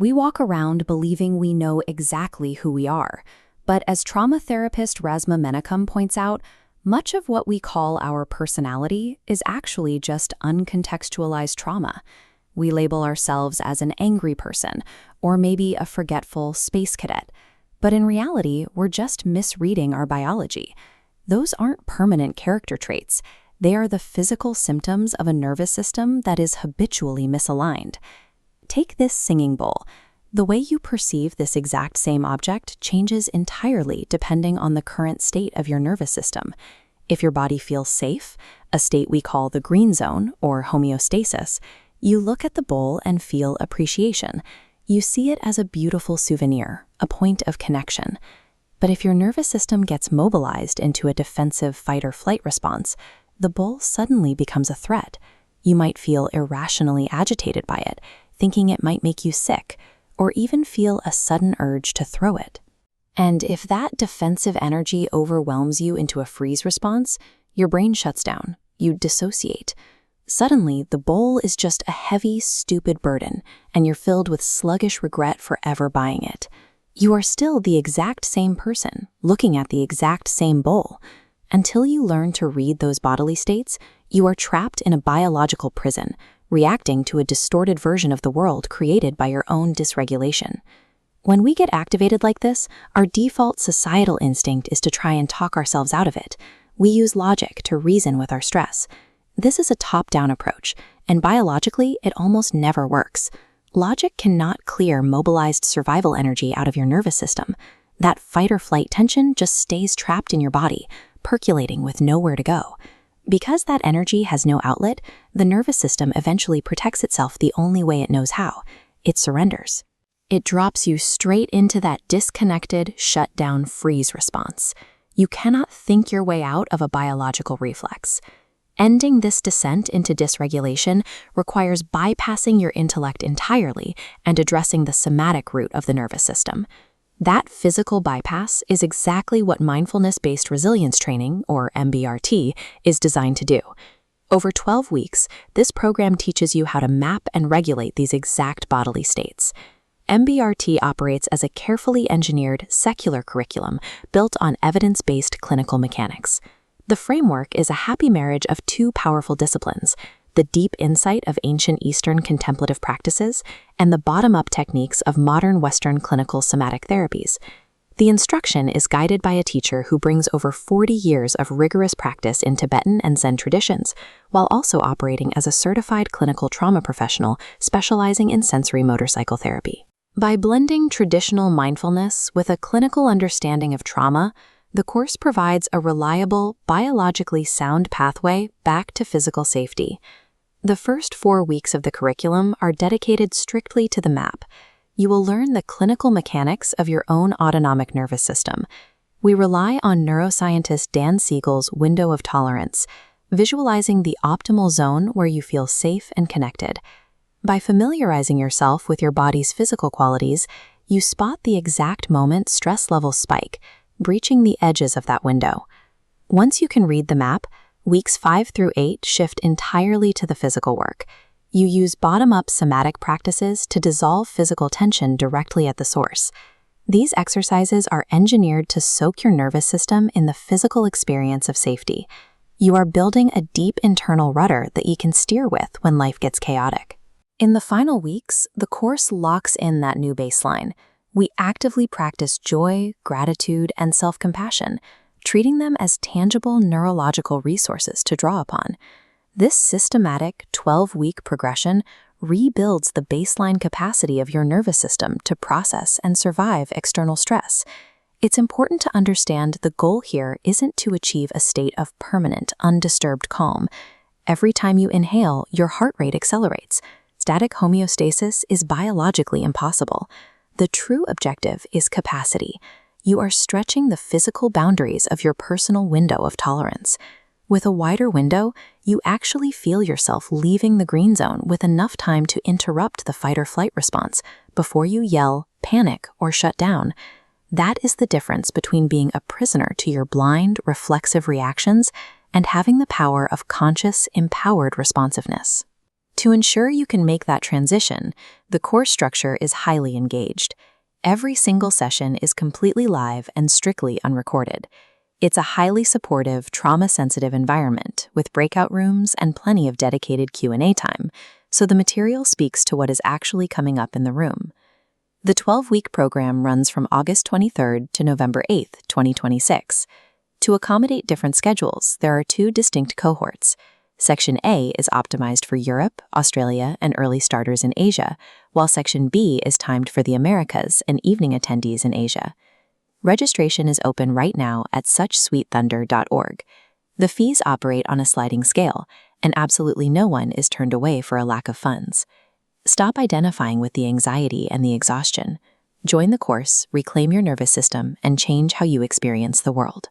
We walk around believing we know exactly who we are. But as trauma therapist Rasma Menachem points out, much of what we call our personality is actually just uncontextualized trauma. We label ourselves as an angry person, or maybe a forgetful space cadet. But in reality, we're just misreading our biology. Those aren't permanent character traits. They are the physical symptoms of a nervous system that is habitually misaligned. Take this singing bowl. The way you perceive this exact same object changes entirely depending on the current state of your nervous system. If your body feels safe, a state we call the green zone, or homeostasis, you look at the bowl and feel appreciation. You see it as a beautiful souvenir, a point of connection. But if your nervous system gets mobilized into a defensive fight-or-flight response, the bowl suddenly becomes a threat. You might feel irrationally agitated by it, thinking it might make you sick, or even feel a sudden urge to throw it. And if that defensive energy overwhelms you into a freeze response, your brain shuts down. You dissociate. Suddenly, the bowl is just a heavy, stupid burden, and you're filled with sluggish regret for ever buying it. You are still the exact same person, looking at the exact same bowl. Until you learn to read those bodily states, you are trapped in a biological prison, reacting to a distorted version of the world created by your own dysregulation. When we get activated like this, our default societal instinct is to try and talk ourselves out of it. We use logic to reason with our stress. This is a top-down approach, and biologically, it almost never works. Logic cannot clear mobilized survival energy out of your nervous system. That fight-or-flight tension just stays trapped in your body, percolating with nowhere to go. Because that energy has no outlet, the nervous system eventually protects itself the only way it knows how. It surrenders. It drops you straight into that disconnected, shut-down freeze response. You cannot think your way out of a biological reflex. Ending this descent into dysregulation requires bypassing your intellect entirely and addressing the somatic root of the nervous system. That physical bypass is exactly what mindfulness-based resilience training, or MBRT, is designed to do. Over 12 weeks, this program teaches you how to map and regulate these exact bodily states. MBRT operates as a carefully engineered, secular curriculum built on evidence-based clinical mechanics. The framework is a happy marriage of two powerful disciplines: the deep insight of ancient Eastern contemplative practices and the bottom-up techniques of modern Western clinical somatic therapies. The instruction is guided by a teacher who brings over 40 years of rigorous practice in Tibetan and Zen traditions, while also operating as a certified clinical trauma professional specializing in sensory motor psychotherapy. By blending traditional mindfulness with a clinical understanding of trauma, the course provides a reliable, biologically sound pathway back to physical safety. The first 4 weeks of the curriculum are dedicated strictly to the map. You will learn the clinical mechanics of your own autonomic nervous system. We rely on neuroscientist Dan Siegel's window of tolerance, visualizing the optimal zone where you feel safe and connected. By familiarizing yourself with your body's physical qualities, you spot the exact moment stress levels spike, breaching the edges of that window. Once you can read the map, weeks 5 through 8 shift entirely to the physical work. You use bottom-up somatic practices to dissolve physical tension directly at the source. These exercises are engineered to soak your nervous system in the physical experience of safety. You are building a deep internal rudder that you can steer with when life gets chaotic. In the final weeks, the course locks in that new baseline. We actively practice joy, gratitude, and self-compassion, treating them as tangible neurological resources to draw upon. This systematic 12-week progression rebuilds the baseline capacity of your nervous system to process and survive external stress. It's important to understand the goal here isn't to achieve a state of permanent, undisturbed calm. Every time you inhale, your heart rate accelerates. Static homeostasis is biologically impossible. The true objective is capacity. You are stretching the physical boundaries of your personal window of tolerance. With a wider window, you actually feel yourself leaving the green zone with enough time to interrupt the fight-or-flight response before you yell, panic, or shut down. That is the difference between being a prisoner to your blind, reflexive reactions and having the power of conscious, empowered responsiveness. To ensure you can make that transition, the course structure is highly engaged. Every single session is completely live and strictly unrecorded. It's a highly supportive, trauma-sensitive environment with breakout rooms and plenty of dedicated Q&A time, so the material speaks to what is actually coming up in the room. The 12-week program runs from August 23rd to November 8th, 2026. To accommodate different schedules, there are 2 distinct cohorts. Section A is optimized for Europe, Australia, and early starters in Asia, while Section B is timed for the Americas and evening attendees in Asia. Registration is open right now at suchsweetthunder.org. The fees operate on a sliding scale, and absolutely no one is turned away for a lack of funds. Stop identifying with the anxiety and the exhaustion. Join the course, reclaim your nervous system, and change how you experience the world.